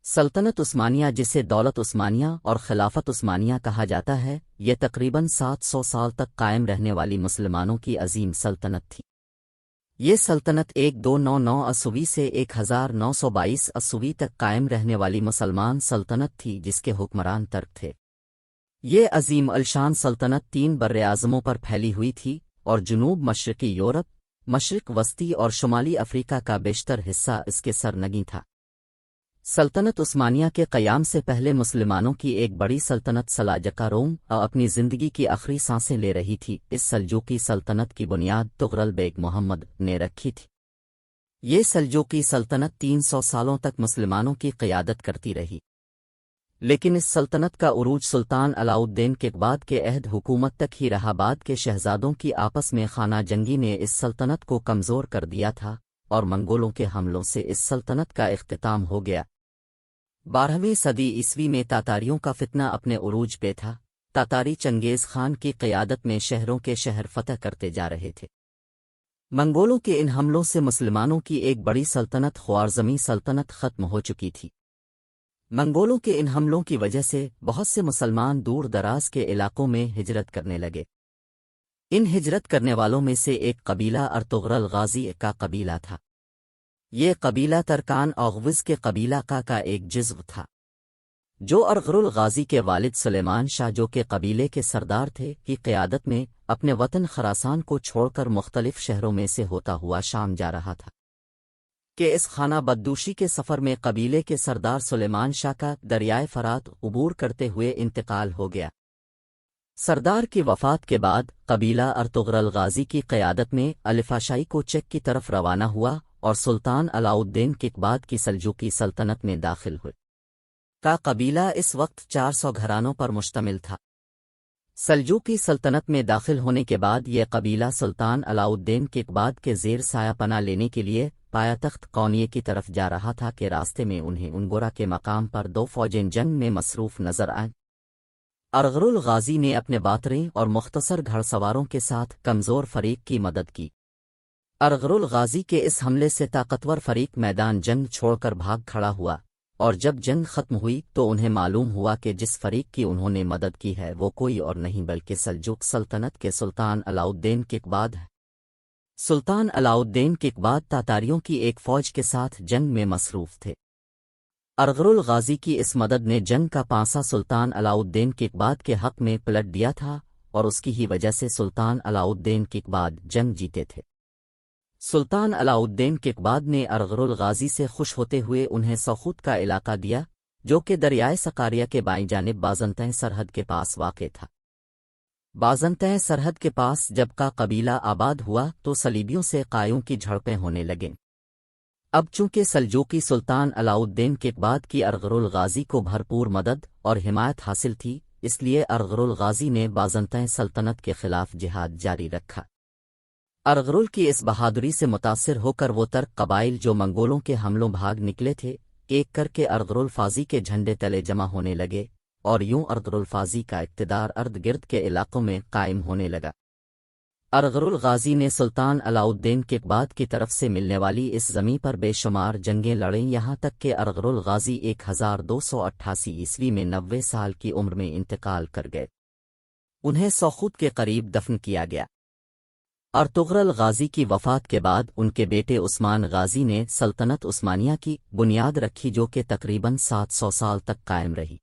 سلطنت عثمانیہ، جسے دولت عثمانیہ اور خلافت عثمانیہ کہا جاتا ہے، یہ تقریباً 700 سال تک قائم رہنے والی مسلمانوں کی عظیم سلطنت تھی۔ یہ سلطنت 1299 عیسوی سے 1922 عیسوی تک قائم رہنے والی مسلمان سلطنت تھی، جس کے حکمران ترک تھے۔ یہ عظیم الشان سلطنت 3 براعظموں پر پھیلی ہوئی تھی اور جنوب مشرقی یورپ، مشرق وسطی اور شمالی افریقہ کا بیشتر حصہ اس کے سرنگیں تھا۔ سلطنت عثمانیہ کے قیام سے پہلے مسلمانوں کی ایک بڑی سلطنت سلاجقہ روم اپنی زندگی کی آخری سانسیں لے رہی تھی۔ اس سلجوقی سلطنت کی بنیاد تغرل بیگ محمد نے رکھی تھی۔ یہ سلجوقی سلطنت 300 سالوں تک مسلمانوں کی قیادت کرتی رہی، لیکن اس سلطنت کا عروج سلطان علاؤ الدین کے بعد کے عہد حکومت تک ہی رہا۔ بعد کے شہزادوں کی آپس میں خانہ جنگی نے اس سلطنت کو کمزور کر دیا تھا اور منگولوں کے حملوں سے اس سلطنت کا اختتام ہو گیا۔ 12ویں صدی عیسوی میں تاتاریوں کا فتنہ اپنے عروج پہ تھا۔ تاتاری چنگیز خان کی قیادت میں شہروں کے شہر فتح کرتے جا رہے تھے۔ منگولوں کے ان حملوں سے مسلمانوں کی ایک بڑی سلطنت خوارزمی سلطنت ختم ہو چکی تھی۔ منگولوں کے ان حملوں کی وجہ سے بہت سے مسلمان دور دراز کے علاقوں میں ہجرت کرنے لگے۔ ان ہجرت کرنے والوں میں سے ایک قبیلہ ارطغرل غازی کا قبیلہ تھا۔ یہ قبیلہ ترکان اوغوز کے قبیلہ کا ایک جزو تھا، جو ارغرل غازی کے والد سلیمان شاہ، جو کہ قبیلے کے سردار تھے، کی قیادت میں اپنے وطن خراسان کو چھوڑ کر مختلف شہروں میں سے ہوتا ہوا شام جا رہا تھا کہ اس خانہ بدوشی کے سفر میں قبیلے کے سردار سلیمان شاہ کا دریائے فرات عبور کرتے ہوئے انتقال ہو گیا۔ سردار کی وفات کے بعد قبیلہ ارطغرل غازی کی قیادت میں الفاشائی کو چک کی طرف روانہ ہوا اور سلطان علاؤ الدین کیقباد کی سلجوقی سلطنت میں داخل ہوئے۔ کا قبیلہ اس وقت 400 گھرانوں پر مشتمل تھا۔ سلجوقی سلطنت میں داخل ہونے کے بعد یہ قبیلہ سلطان علاؤ الدین کیقباد کے زیر سایہ پناہ لینے کے لیے پایا تخت قونیے کی طرف جا رہا تھا کہ راستے میں انہیں انگورا کے مقام پر 2 فوجیں جنگ میں مصروف نظر آئیں۔ ارغرل غازی نے اپنے باتریں اور مختصر گھڑ سواروں کے ساتھ کمزور فریق کی مدد کی۔ ارغرل غازی کے اس حملے سے طاقتور فریق میدان جنگ چھوڑ کر بھاگ کھڑا ہوا، اور جب جنگ ختم ہوئی تو انہیں معلوم ہوا کہ جس فریق کی انہوں نے مدد کی ہے وہ کوئی اور نہیں بلکہ سلجوق سلطنت کے سلطان علاؤ الدین کیقباد ہے۔ سلطان علاؤ الدین کیقباد تاتاریوں کی ایک فوج کے ساتھ جنگ میں مصروف تھے۔ ارغرل غازی کی اس مدد نے جنگ کا پانسا سلطان علاؤ الدین کیقباد کے حق میں پلٹ دیا تھا، اور اس کی ہی وجہ سے سلطان علاؤ الدین کیقباد جنگ جیتے تھے۔ سلطان علاؤ الدین کیقباد نے ارغرل غازی سے خوش ہوتے ہوئے انہیں سوخوت کا علاقہ دیا، جو کہ دریائے سقاریہ کے بائیں جانب بازنطین سرحد کے پاس واقع تھا۔ بازنطین سرحد کے پاس جب کا قبیلہ آباد ہوا تو صلیبیوں سے قایوں کی جھڑپیں ہونے لگیں۔ اب چونکہ سلجوقی سلطان علاؤ الدین کیقباد کی ارغرل غازی کو بھرپور مدد اور حمایت حاصل تھی، اس لیے ارغرل غازی نے بازنطین سلطنت کے خلاف جہاد جاری رکھا۔ ارغرل کی اس بہادری سے متاثر ہو کر وہ ترک قبائل جو منگولوں کے حملوں بھاگ نکلے تھے، ایک کر کے ارغرل فازی کے جھنڈے تلے جمع ہونے لگے، اور یوں ارغرل فازی کا اقتدار ارد گرد کے علاقوں میں قائم ہونے لگا۔ ارغرل غازی نے سلطان علاؤ الدین کیقباد کی طرف سے ملنے والی اس زمین پر بے شمار جنگیں لڑیں، یہاں تک کہ ارغرل غازی 1288 عیسوی میں 90 سال کی عمر میں انتقال کر گئے۔ انہیں سوخوت کے قریب دفن کیا گیا۔ ارطغرل غازی کی وفات کے بعد ان کے بیٹے عثمان غازی نے سلطنت عثمانیہ کی بنیاد رکھی، جو کہ تقریباً 700 سال تک قائم رہی۔